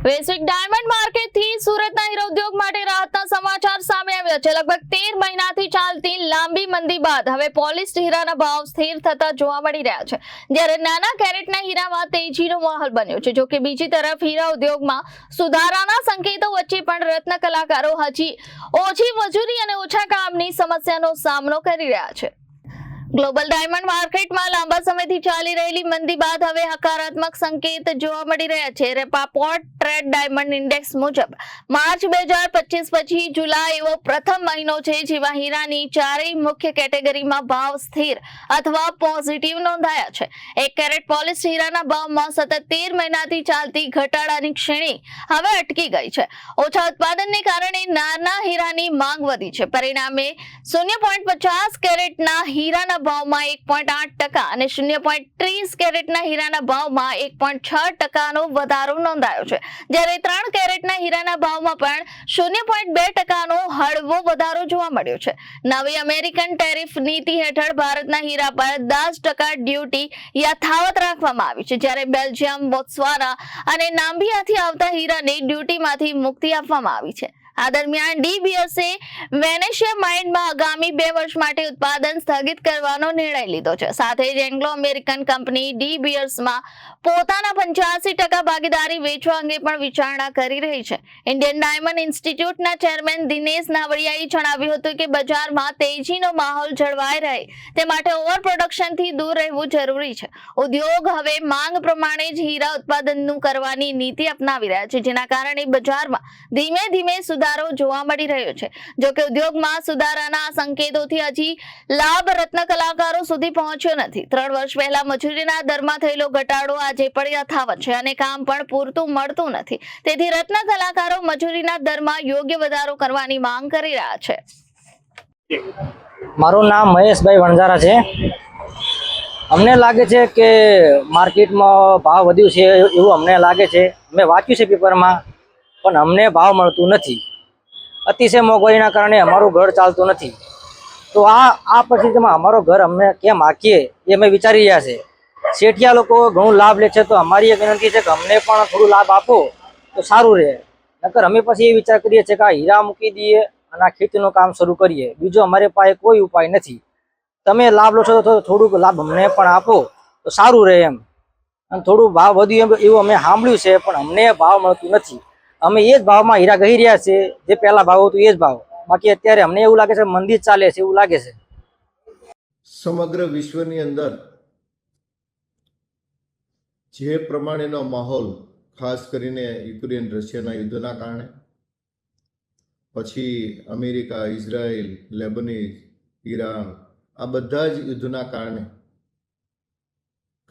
Basic diamond માર્કેટથી સુરતના હીરા ઉદ્યોગ માટે રાહતના સમાચાર સામે આવ્યા છે। લગભગ 13 મહિનાથી ચાલતી લાંબી મંદી બાદ હવે પોલિશ્ડ હીરાના ભાવ સ્થિર થતા જોવા મળી રહ્યા છે, જ્યારે નાના કેરેટના હીરામાં તેજીનો માહોલ બન્યો છે। જો કે બીજી તરફ હીરા ઉદ્યોગમાં સુધારાના સંકેતો વચ્ચે પણ રત્ન કલાકારો હજી ઓછી મજૂરી અને ઓછા કામની સમસ્યાનો સામનો કરી રહ્યા છે। ગ્લોબલ ડાયમંડ માર્કેટમાં લાંબા સમયથી ચાલી રહેલી મંદી બાદ હવે હકારાત્મક સંકેત જોવા મળી રહ્યા છે। રેપાપોર્ટ ટ્રેડ ડાયમંડ ઇન્ડેક્સ મુજબ માર્ચ 2025 પછી જુલાઈ એવો પ્રથમ મહિનો છે જેમાં હીરાની ચારેય મુખ્ય કેટેગરીમાં ભાવ સ્થિર અથવા પોઝિટિવ નોંધાયા છે। 1 કેરેટ પોલિશ્ડ હીરાના ભાવમાં સતત 13 મહિનાથી ચાલતી ઘટાડાની શ્રેણી હવે અટકી ગઈ છે। ઓછા ઉત્પાદનને કારણે નાના હીરાની માંગ વધી છે। પરિણામે 0.50 કેરેટના હીરાના ભાવમાં 1.8% અને 0.30 કેરેટના હીરાના ભાવમાં 1.6%નો વધારો નોંધાયો છે, જ્યારે 3 કેરેટના હીરાના ભાવમાં પણ 0.2%નો હળવો વધારો જોવા મળ્યો છે। નવી અમેરિકન ટેરિફ નીતિ હેઠળ ભારતના હીરા પર 10% ડ્યુટી યથાવત રાખવામાં આવી છે, જ્યારે બેલ્જિયમ, બોત્સવાના અને નામ્બિયાથી આવતા હીરાને ડ્યુટીમાંથી મુક્તિ આપવામાં આવી છે। આ દરમિયાન ડી બીયર્સે વેનેશિયા માઇનમાં આગામી 2 વર્ષ માટે ઉત્પાદન સ્થગિત કરવાનો નિર્ણય લીધો છે। સાથે જ એંગ્લો અમેરિકન કંપની ડી બીયર્સમાં પોતાના 85% ભાગીદારી વેચવા અંગે પણ વિચારણા કરી રહી છે। ઇન્ડિયન ડાયમંડ ઇન્સ્ટિટ્યૂટના ચેરમેન દિનેશ નાવડિયાએ જણાવ્યું હતું કે બજારમાં તેજીનો માહોલ જળવાઈ રહે તે માટે ઓવર પ્રોડક્શનથી દૂર રહેવું જરૂરી છે। ઉદ્યોગ હવે માંગ પ્રમાણે જ હીરા ઉત્પાદનનું કરવાની નીતિ અપનાવી રહ્યા છે, જેના કારણે બજારમાં ધીમે ધીમે સુધારો જોવા મળી રહ્યો છે। જો કે ઉદ્યોગમાં સુધારાના સંકેતોથી હજી લાભ રત્ન કલાકારો સુધી પહોંચ્યો નથી। 3 વર્ષ પહેલા મજૂરીના દરમાં થયેલો ઘટાડો આજે પણ યથાવત છે અને કામ પણ પૂરતું મળતું નથી। તેથી રત્ન કલાકારો મજૂરીના દરમાં યોગ્ય વધારો કરવાની માંગ કરી રહ્યા છે। મારું નામ મહેશભાઈ વણઝારા છે। અમને લાગે છે કે માર્કેટમાં ભાવ વધ્યું છે એવું અમને લાગે છે। મેં વાંચ્યું છે પેપરમાં, પણ અમને ભાવ મળતું નથી। અતિશય મોંઘવારીના કારણે અમારું ઘર ચાલતું નથી। તો આ પરિસ્થિતિમાં અમારું ઘર અમને કેમ હાંકીએ એ અમે વિચારી રહ્યા છે। શેઠિયા લોકો ઘણું લાભ લે છે, તો અમારી એક વિનંતી છે કે અમને પણ થોડું લાભ આપો તો સારું રહે। નકર અમે પછી એ વિચાર કરીએ છીએ કે આ હીરા મૂકી દઈએ અને આ ખેતીનું કામ શરૂ કરીએ। બીજો અમારી પાસે કોઈ ઉપાય નથી। તમે લાભ લો છો તો થોડુંક લાભ અમને પણ આપો તો સારું રહે એમ। અને થોડું ભાવ વધ્યું એવું અમે સાંભળ્યું છે, પણ અમને ભાવ મળતું નથી। અમે એ જ ભાવમાં હીરા કહી રહ્યા છીએ, જે પહેલા ભાવ હતું એ જ ભાવ। બાકી અત્યારે અમને એવું લાગે છે મંદી ચાલે છે એવું લાગે છે। સમગ્ર વિશ્વની અંદર જે પ્રમાણેનો માહોલ, ખાસ કરીને યુક્રેન રશિયાના યુદ્ધના કારણે, પછી અમેરિકા, ઇઝરાયલ, લેબનીઝ, ઈરાન, આ બધા જ યુદ્ધના કારણે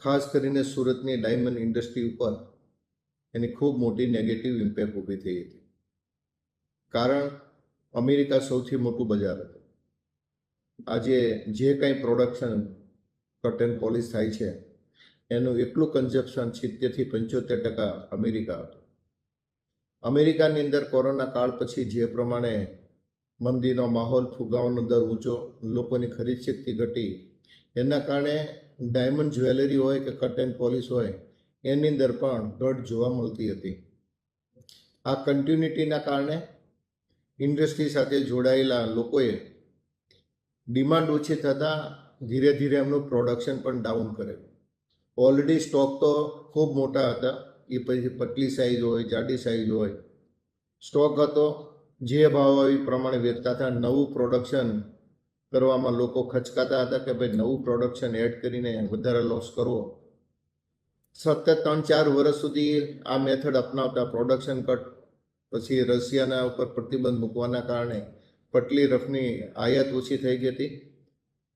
ખાસ કરીને સુરતની ડાયમંડ ઇન્ડસ્ટ્રી ઉપર એની ખૂબ મોટી નેગેટિવ ઇમ્પેક્ટ ઊભી થઈ હતી। કારણ અમેરિકા સૌથી મોટું બજાર હતું। આજે જે કંઈ પ્રોડક્શન કટ એન્ડ પોલિશ થાય છે એનું એટલું કન્ઝપ્શન 70-75% અમેરિકા હતું। અમેરિકાની અંદર કોરોના કાળ પછી જે પ્રમાણે મંદીનો માહોલ, ફુગાવાનો દર ઊંચો, લોકોની ખરીદ શક્તિ ઘટી, એના કારણે ડાયમંડ જ્વેલરી હોય કે કટ એન્ડ પોલિશ હોય એની અંદર પણ ઘટ જોવા મળતી હતી। આ કન્ટિન્યુટીના કારણે ઇન્ડસ્ટ્રી સાથે જોડાયેલા લોકોએ ડિમાન્ડ ઓછી થતાં ધીરે ધીરે એમનું પ્રોડક્શન પણ ડાઉન કરેલું। ઓલરેડી સ્ટોક તો ખૂબ મોટા હતા, એ પછી પતલી સાઇઝ હોય, જાડી સાઇઝ હોય, સ્ટોક હતો। જે ભાવ એ પ્રમાણે વેચતા હતા। નવું પ્રોડક્શન કરવામાં લોકો ખચકાતા હતા કે ભાઈ નવું પ્રોડક્શન એડ કરીને વધારે લોસ કરવો। સતત 3-4 વર્ષ સુધી આ મેથડ અપનાવતા પ્રોડક્શન કટ, પછી રશિયાના ઉપર પ્રતિબંધ મૂકવાના કારણે પટલી રફની આયાત ઓછી થઈ ગઈ હતી।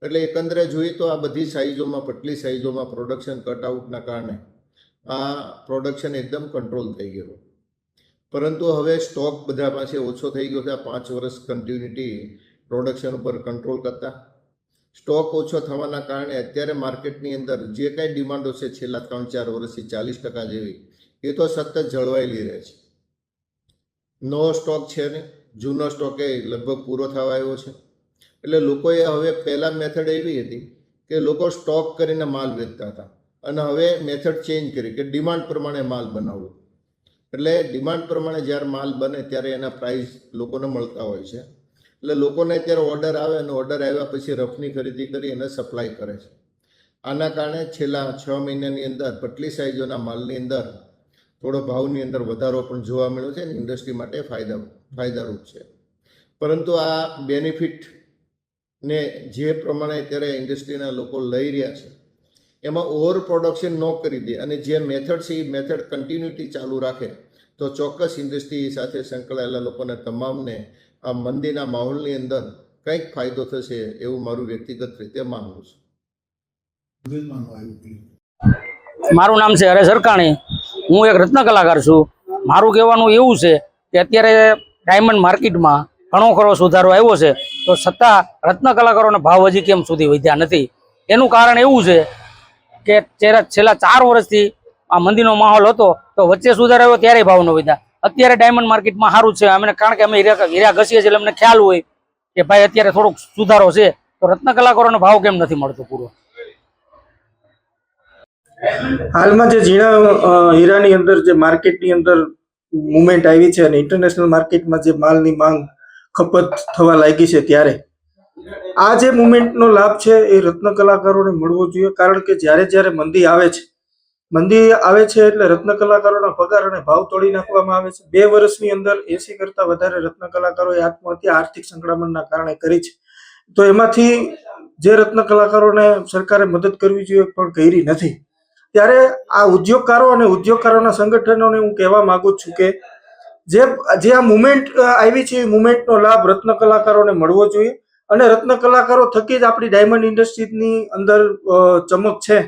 એટલે એકંદરે જોઈએ તો આ બધી સાઇઝોમાં, પટલી સાઇઝોમાં પ્રોડક્શન કટ આઉટના કારણે આ પ્રોડક્શન એકદમ કંટ્રોલ થઈ ગયું। પરંતુ હવે સ્ટોક બધા પાસે ઓછો થઈ ગયો છે। 5 વર્ષ કન્ટિન્યુટી પ્રોડક્શન ઉપર કંટ્રોલ કરતા સ્ટોક ઓછો થવાના કારણે અત્યારે માર્કેટની અંદર જે કાંઈ ડિમાન્ડો છે છેલ્લા 3-4 વર્ષથી 40% જેવી, એ તો સતત જળવાયેલી રહે છે। નવો સ્ટોક છે ને, જૂનો સ્ટોક એ લગભગ પૂરો થવા આવ્યો છે। એટલે લોકોએ હવે પહેલાં મેથડ એવી હતી કે લોકો સ્ટોક કરીને માલ વેચતા હતા, અને હવે મેથડ ચેન્જ કરી કે ડિમાન્ડ પ્રમાણે માલ બનાવવો। એટલે ડિમાન્ડ પ્રમાણે જ્યારે માલ બને ત્યારે એના પ્રાઇસ લોકોને મળતા હોય છે. એટલે લોકોને અત્યારે ઓર્ડર આવે અને ઓર્ડર આવ્યા પછી રફની ખરીદી કરી અને સપ્લાય કરે છે. આના કારણે છેલ્લા 6 મહિનાની અંદર પટલી સાઇઝોના માલની અંદર થોડો ભાવની અંદર વધારો પણ જોવા મળ્યો છે અને ઇન્ડસ્ટ્રી માટે ફાયદારૂપ છે. પરંતુ આ બેનિફિટને જે પ્રમાણે અત્યારે ઇન્ડસ્ટ્રીના લોકો લઈ રહ્યા છે એમાં ઓવર પ્રોડક્શન ન કરી દે અને જે મેથડ છે એ મેથડ કન્ટિન્યુટી ચાલુ રાખે તો ચોક્કસ ઇન્ડસ્ટ્રી સાથે સંકળાયેલા લોકોને તમામને આ મંદીના માહોલની અંદર કંઈક ફાયદો થશે એવું મારું વ્યક્તિગત રીતે માનવું છે. મારું નામ છે હરેશ હરકાણી. હું એક રત્ન કલાકાર છું. મારું કહેવાનું એવું છે કે અત્યારે ડાયમંડ માર્કેટમાં ઘણો ખરો સુધારો આવ્યો છે, તો છતાં રત્ન કલાકારોના ભાવ હજી કેમ સુધી વધ્યા નથી? એનું કારણ એવું છે કે છેલ્લા 4 વર્ષથી આ મંદીનો માહોલ હતો, તો વચ્ચે સુધારો આવ્યો ત્યારે ભાવ ન વધ્યા. અત્યારે ડાયમંડ માર્કેટમાં સારું છે, અમને કારણ કે અમે હીરા ઘસીએ છીએ એટલે અમને ખ્યાલ હોય કે ભાઈ અત્યારે થોડોક સુધારો છે, તો રત્ન કલાકારોનો ભાવ કેમ નથી મળતો પૂરો? હાલમાં જે ઝીણા હીરાની અંદર જે માર્કેટની અંદર મુવમેન્ટ આવી છે અને ઇન્ટરનેશનલ માર્કેટમાં જે માલની માંગ ખપત થવા લાગી છે, ત્યારે આ જે મુવમેન્ટનો લાભ છે એ રત્ન કલાકારોને મળવો જોઈએ. કારણ કે જ્યારે મંદી આવે છે એટલે રત્ન કલાકારોના પગાર અને ભાવ તોડી નાખવામાં આવે છે. 2 વર્ષની અંદર 80 કરતા વધારે રત્ન કલાકારોએ આત્મહત્યા આર્થિક સંકળામણના કારણે કરી છે. તો એમાંથી જે રત્ન કલાકારોને સરકારે મદદ કરવી જોઈએ પણ કરી નથી. ત્યારે આ ઉદ્યોગકારો અને ઉદ્યોગકારોના સંગઠનોને હું કહેવા માંગુ છું કે જે આ મુવમેન્ટ આવી છે એ મુવમેન્ટનો લાભ રત્ન કલાકારોને મળવો જોઈએ અને રત્ન કલાકારો થકી જ આપણી ડાયમંડ ઇન્ડસ્ટ્રીની અંદર ચમક છે.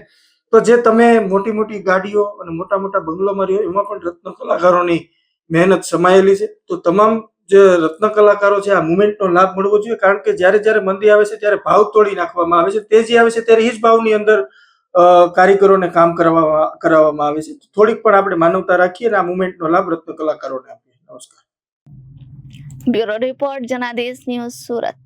તો જે તમે મોટી મોટી ગાડીઓ અને મોટા મોટા બંગલોમાં રહ્યો એમાં પણ રત્ન કલાકારોની મહેનત સમાયેલી છે. તો તમામ જે રત્ન કલાકારો છે આ મુવમેન્ટનો લાભ મળવો જોઈએ. કારણ કે જ્યારે મંદી આવે છે ત્યારે ભાવ તોડી નાખવામાં આવે છે, તેજી આવે છે ત્યારે એ જ ભાવની અંદર કારીગરોને કામ કરાવવામાં આવે છે. થોડીક પણ આપણે માનવતા રાખીએ અને આ મુવમેન્ટનો લાભ રત્ન કલાકારોને આપીએ. નમસ્કાર. Bureau report Janadesh news, Surat.